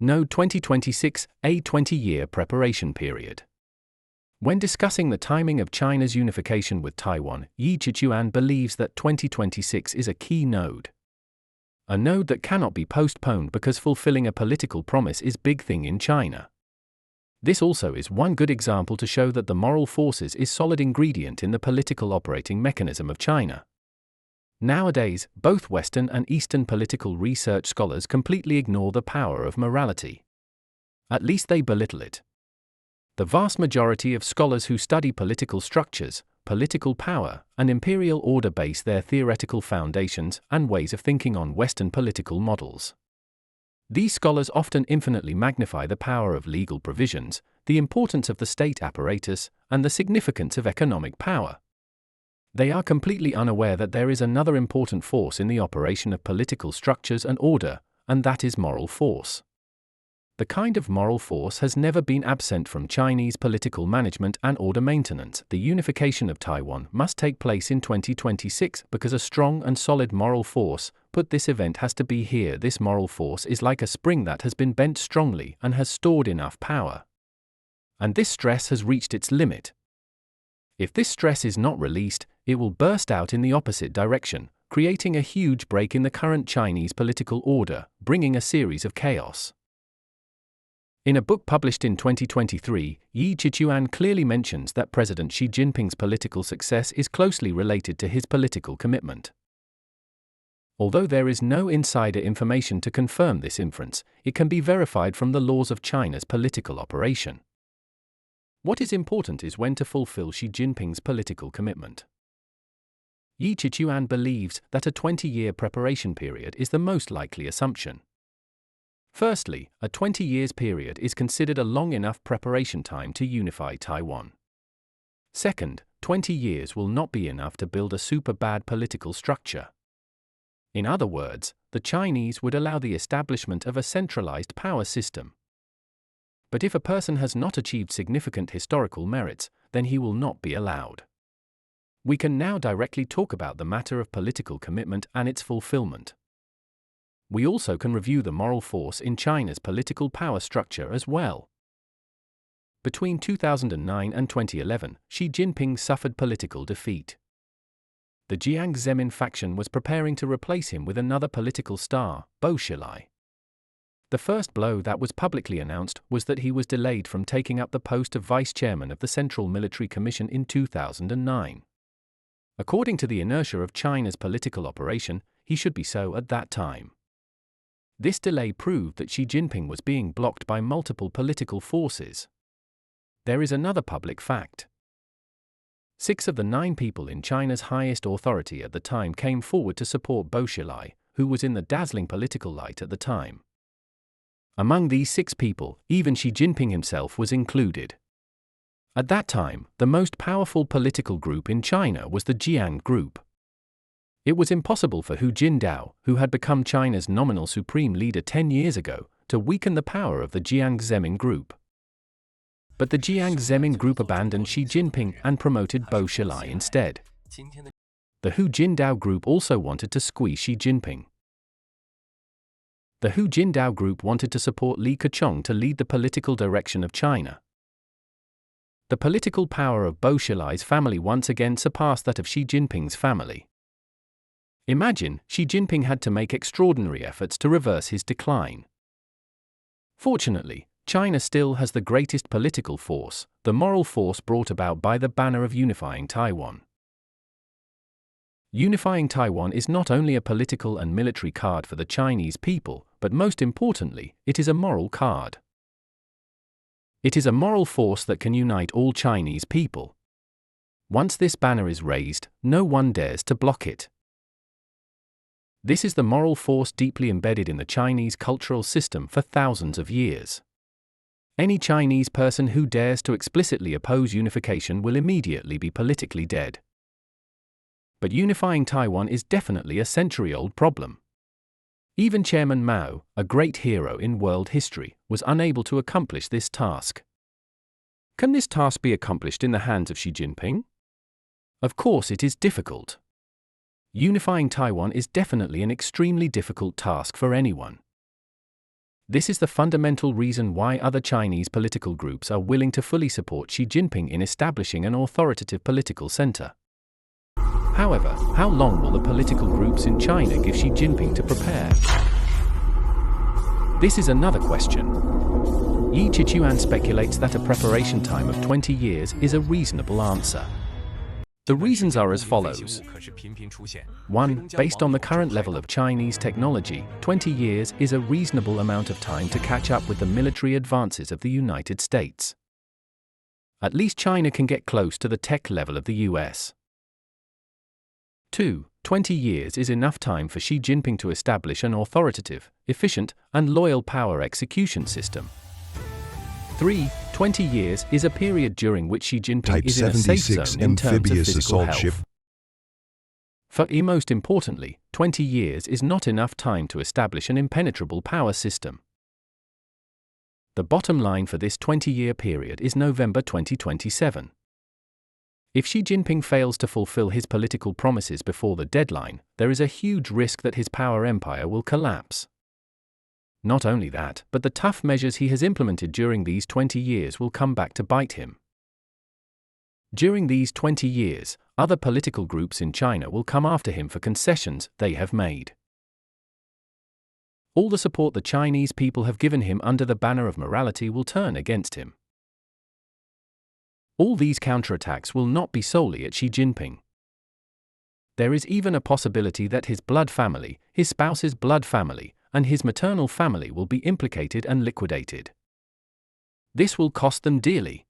Node 2026, a 20-year preparation period. When discussing the timing of China's unification with Taiwan, Qiquan believes that 2026 is a key node. A node that cannot be postponed because fulfilling a political promise is big thing in China. This also is one good example to show that the moral forces is solid ingredient in the political operating mechanism of China. Nowadays, both Western and Eastern political research scholars completely ignore the power of morality. At least they belittle it. The vast majority of scholars who study political structures, political power, and imperial order base their theoretical foundations and ways of thinking on Western political models. These scholars often infinitely magnify the power of legal provisions, the importance of the state apparatus, and the significance of economic power. They are completely unaware that there is another important force in the operation of political structures and order, and that is moral force. The kind of moral force has never been absent from Chinese political management and order maintenance. The unification of Taiwan must take place in 2026 because a strong and solid moral force, this event has to be here. This moral force is like a spring that has been bent strongly and has stored enough power. And this stress has reached its limit. If this stress is not released, it will burst out in the opposite direction, creating a huge break in the current Chinese political order, bringing a series of chaos. In a book published in 2023, Qiquan clearly mentions that President Xi Jinping's political success is closely related to his political commitment. Although there is no insider information to confirm this inference, it can be verified from the laws of China's political operation. What is important is when to fulfill Xi Jinping's political commitment. Qiquan believes that a 20-year preparation period is the most likely assumption. Firstly, a 20 years period is considered a long enough preparation time to unify Taiwan. Second, 20 years will not be enough to build a super bad political structure. In other words, the Chinese would allow the establishment of a centralized power system. But if a person has not achieved significant historical merits, then he will not be allowed. We can now directly talk about the matter of political commitment and its fulfillment. We also can review the moral force in China's political power structure as well. Between 2009 and 2011, Xi Jinping suffered political defeat. The Jiang Zemin faction was preparing to replace him with another political star, Bo Xilai. The first blow that was publicly announced was that he was delayed from taking up the post of vice chairman of the Central Military Commission in 2009. According to the inertia of China's political operation, he should be so at that time. This delay proved that Xi Jinping was being blocked by multiple political forces. There is another public fact. 6 of the 9 people in China's highest authority at the time came forward to support Bo Xilai, who was in the dazzling political light at the time. Among these 6 people, even Xi Jinping himself was included. At that time, the most powerful political group in China was the Jiang Group. It was impossible for Hu Jintao, who had become China's nominal supreme leader 10 years ago, to weaken the power of the Jiang Zemin Group. But the Jiang Zemin Group abandoned Xi Jinping and promoted Bo Xilai instead. The Hu Jintao Group also wanted to squeeze Xi Jinping. The Hu Jintao Group wanted to support Li Keqiang to lead the political direction of China. The political power of Bo Xilai's family once again surpassed that of Xi Jinping's family. Imagine, Xi Jinping had to make extraordinary efforts to reverse his decline. Fortunately, China still has the greatest political force, the moral force brought about by the banner of unifying Taiwan. Unifying Taiwan is not only a political and military card for the Chinese people, but most importantly, it is a moral card. It is a moral force that can unite all Chinese people. Once this banner is raised, no one dares to block it. This is the moral force deeply embedded in the Chinese cultural system for thousands of years. Any Chinese person who dares to explicitly oppose unification will immediately be politically dead. But unifying Taiwan is definitely a century-old problem. Even Chairman Mao, a great hero in world history, was unable to accomplish this task. Can this task be accomplished in the hands of Xi Jinping? Of course it is difficult. Unifying Taiwan is definitely an extremely difficult task for anyone. This is the fundamental reason why other Chinese political groups are willing to fully support Xi Jinping in establishing an authoritative political center. However, how long will the political groups in China give Xi Jinping to prepare? This is another question. Qiquan speculates that a preparation time of 20 years is a reasonable answer. The reasons are as follows. 1. Based on the current level of Chinese technology, 20 years is a reasonable amount of time to catch up with the military advances of the United States. At least China can get close to the tech level of the US. 2. 20 years is enough time for Xi Jinping to establish an authoritative, efficient, and loyal power execution system. 3. 20 years is a period during which Xi Jinping Type is in a safe 76 zone in terms of amphibious physical assault ship. health. Most importantly, 20 years is not enough time to establish an impenetrable power system. The bottom line for this 20-year period is November 2027. If Xi Jinping fails to fulfill his political promises before the deadline, there is a huge risk that his power empire will collapse. Not only that, but the tough measures he has implemented during these 20 years will come back to bite him. During these 20 years, other political groups in China will come after him for concessions they have made. All the support the Chinese people have given him under the banner of morality will turn against him. All these counterattacks will not be solely at Xi Jinping. There is even a possibility that his blood family, his spouse's blood family, and his maternal family will be implicated and liquidated. This will cost them dearly.